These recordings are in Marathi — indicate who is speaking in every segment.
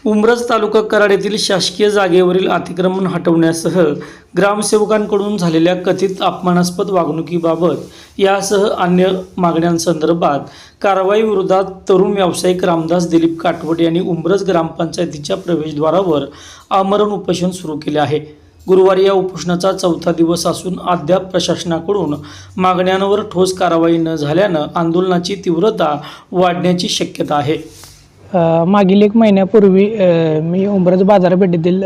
Speaker 1: उमरज तालुका कराड येथील शासकीय जागेवरील अतिक्रमण हटवण्यासह ग्रामसेवकांकडून झालेल्या कथित अपमानास्पद वागणुकीबाबत यासह अन्य मागण्यांसंदर्भात कारवाई विरोधात तरुण व्यावसायिक रामदास दिलीप काटवट यांनी उमरज ग्रामपंचायतीच्या प्रवेशद्वारावर आमरण उपोषण सुरू केले आहे। गुरुवारी या उपोषणाचा चौथा दिवस असून अद्याप प्रशासनाकडून मागण्यांवर ठोस कारवाई न झाल्यानं आंदोलनाची तीव्रता वाढण्याची शक्यता आहे।
Speaker 2: मागील 1 महिन्यापूर्वी मी उमरज बाजारपेठेतील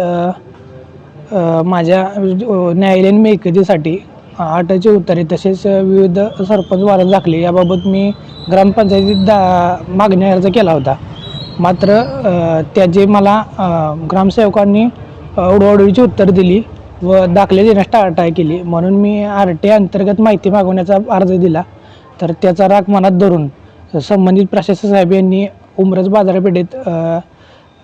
Speaker 2: माझ्या न्यायालयीन मिळकतीसाठी 8चे उत्तरे तसेच विविध सरपंच वारस दाखले याबाबत मी ग्रामपंचायतीत मागणी अर्ज केला होता। मात्र त्याचे मला ग्रामसेवकांनी ओढाओढीची उत्तर दिली व दाखले देण्यास टाळाटाळ केली, म्हणून मी RTA अंतर्गत माहिती मागवण्याचा अर्ज दिला। तर त्याचा राग मनात धरून संबंधित प्रशासक साहेब यांनी उमरज बाजारपेठेत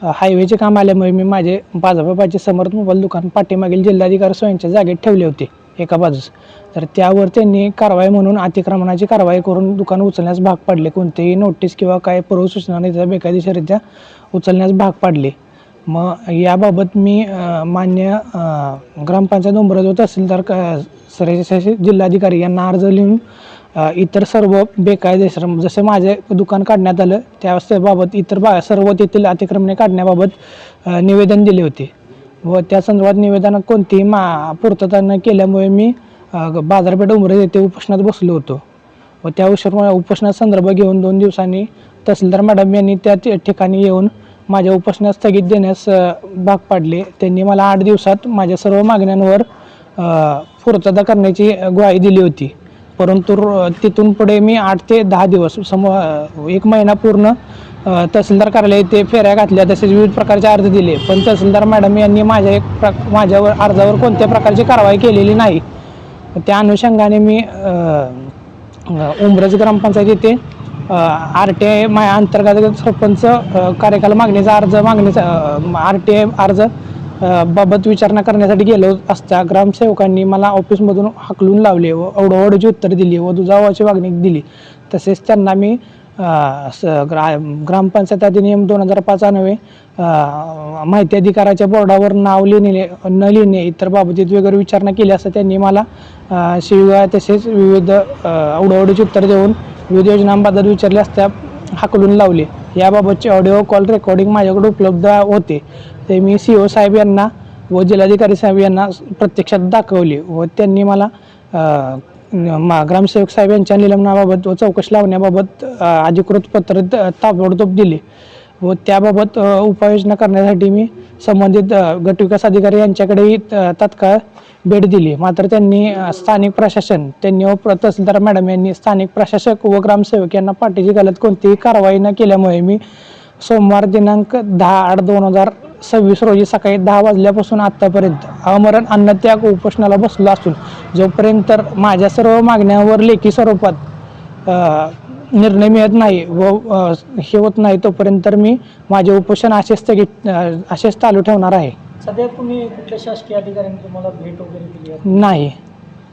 Speaker 2: हायवेचे काम आल्यामुळे मी माझे बाजारपेठेचे समर्थ मोबाईल दुकान पाठीमागील जिल्हाधिकारी सोयींच्या जागेत ठेवले होते एका बाजूस। तर त्यावर त्यांनी कारवाई म्हणून अतिक्रमणाची कारवाई करून दुकान उचलण्यास भाग पाडले। कोणतेही नोटीस किंवा काय पूर्वसूचना नाही, त्याचा बेकायदेशीररित्या उचलण्यास भाग पाडले। मग याबाबत मी मान्य ग्रामपंचायत उमरज व तहसीलदार जिल्हाधिकारी यांना अर्ज लिहून इतर सर्व बेकायदेशीर जसे माझे दुकान काढण्यात आलं त्याबाबत इतर सर्व तेथील अतिक्रमणे काढण्याबाबत निवेदन दिले होते व त्या संदर्भात निवेदनात कोणतीही पूर्तता न केल्यामुळे मी बाजारपेठ उमरज येथे उपोषणात बसलो होतो व त्या उपोषणात संदर्भ घेऊन 2 दिवसांनी तहसीलदार मॅडम यांनी त्या ठिकाणी येऊन माझ्या उपोषणास स्थगित देण्यास भाग पाडले। त्यांनी मला 8 दिवसात माझ्या सर्व मागण्यांवर पूर्तता करण्याची ग्वाही दिली होती, परंतु तिथून पुढे मी 8 ते 10 दिवस 1 महिना पूर्ण तहसीलदार कार्यालय ते फेऱ्या घातल्या, तसेच विविध प्रकारचे अर्ज दिले, पण तहसीलदार मॅडम यांनी माझ्यावर अर्जावर कोणत्या प्रकारची कारवाई केलेली नाही। त्या अनुषंगाने मी उमरज ग्रामपंचायत येथे RTA अंतर्गत सरपंच कार्यकाल मागणीचा RTA अर्ज बाबत विचारणा करण्यासाठी गेलो असता ग्रामसेवकांनी मला ऑफिसमधून हाकलून लावले व ओढाओढीची उत्तर दिली व दुजाभावाची मागणी दिली। तसेच त्यांना मी ग्रामपंचायत अधिनियम 2005 अन्वये माहिती अधिकाराच्या बोर्डावर नाव न लिहिणे इतर बाबतीत वगैरे विचारणा केली असता त्यांनी मला शिवीगाळ तसेच विविध ओढाओढीची उत्तर देऊन विविध योजनांबद्दल विचारले असता हाकलून लावले। याबाबतचे ऑडिओ कॉल रेकॉर्डिंग माझ्याकडे उपलब्ध होते, ते मी CO साहेब यांना व जिल्हाधिकारी साहेब यांना प्रत्यक्षात दाखवले व त्यांनी मला ग्रामसेवक साहेब यांच्या निलंबनाबाबत व चौकशी लावण्याबाबत अधिकृत पत्र ताबडतोब दिले व त्याबाबत उपाययोजना करण्यासाठी मी संबंधित गटविकास अधिकारी यांच्याकडेही तात्काळ भेट दिली। मात्र त्यांनी स्थानिक प्रशासन व तहसीलदार मॅडम यांनी स्थानिक प्रशासक व ग्रामसेवक यांना पाठीशी घालत कोणतीही कारवाई न केल्यामुळे मी सोमवार दिनांक 10/8/2026 रोजी सकाळी 10 वाजल्यापासून आत्तापर्यंत आमरण अन्नत्याग उपोषणाला बसलो असून जोपर्यंत माझ्या सर्व मागण्यांवर लेखी स्वरूपात निर्णय मिळत नाही व हे होत नाही तोपर्यंत मी माझे उपोषण असेच चालू ठेवणार आहे।
Speaker 1: सध्या तुम्ही कुठल्या शासकीय अधिकाऱ्यांनी तुम्हाला भेट वगैरे दिली आहे?
Speaker 2: नाही,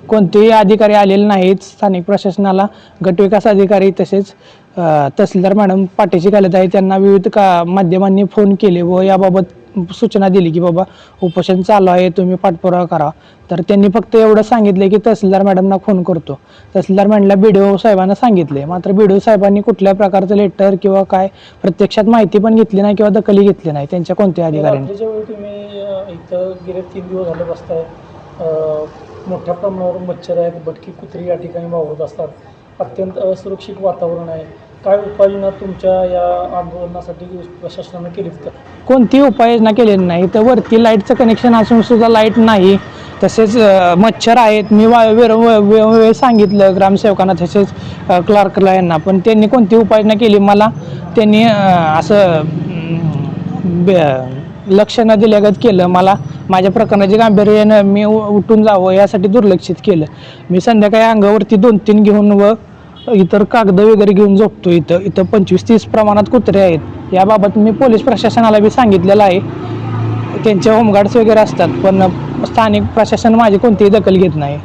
Speaker 2: कोणतेही अधिकारी आलेले नाहीत। स्थानिक प्रशासनाला गटविकास अधिकारी तसेच तहसीलदार मॅडम पाठीशी घालत आहे, त्यांना विविध माध्यमांनी फोन केले व याबाबत सूचना दिली की बाबा उपोषण चालू आहे, तुम्ही पाठपुरावा करा। तर त्यांनी फक्त एवढं सांगितले की तहसीलदार मॅडमना फोन करतो। तहसीलदार मॅडमला BDO साहेबांना सांगितले, मात्र BDO साहेबांनी कुठल्या प्रकारचं लेटर किंवा काय प्रत्यक्षात माहिती पण घेतली नाही किंवा दखली घेतली नाही त्यांच्या कोणत्या अधिकाऱ्यांनी।
Speaker 1: तुम्ही इथं गेले 3 दिवस झाले बसताय, मोठ्या प्रमाणावर मच्छर आहेत, भटकी कुत्री या ठिकाणी वावरत असतात, अत्यंत असुरक्षित वातावरण आहे, काय उपाययोजना तुमच्या या आंदोलनासाठी प्रशासनाने केलीत का?
Speaker 2: कोणतीही उपाययोजना केलेली नाही। तर वरती लाईटचं कनेक्शन असून सुद्धा लाईट नाही, तसेच मच्छर आहेत। मी वेळ सांगितलं ग्रामसेवकांना तसेच क्लार्कला यांना, पण त्यांनी कोणती उपाययोजना केली मला त्यांनी असं लक्ष न दिल्यागत केलं। मला माझ्या प्रकरणाचे गांभीर्यानं मी उठून जावं यासाठी दुर्लक्षित केलं। मी संध्याकाळी अंगावरती 2-3 घेऊन व इतर कागद वगैरे घेऊन झोपतो। इथं 25-30 प्रमाणात कुत्रे आहेत। याबाबत मी पोलीस प्रशासनाला बी सांगितलेलं आहे, त्यांचे होमगार्ड्स वगैरे असतात, पण स्थानिक प्रशासन माझी कोणतीही दखल घेत नाही।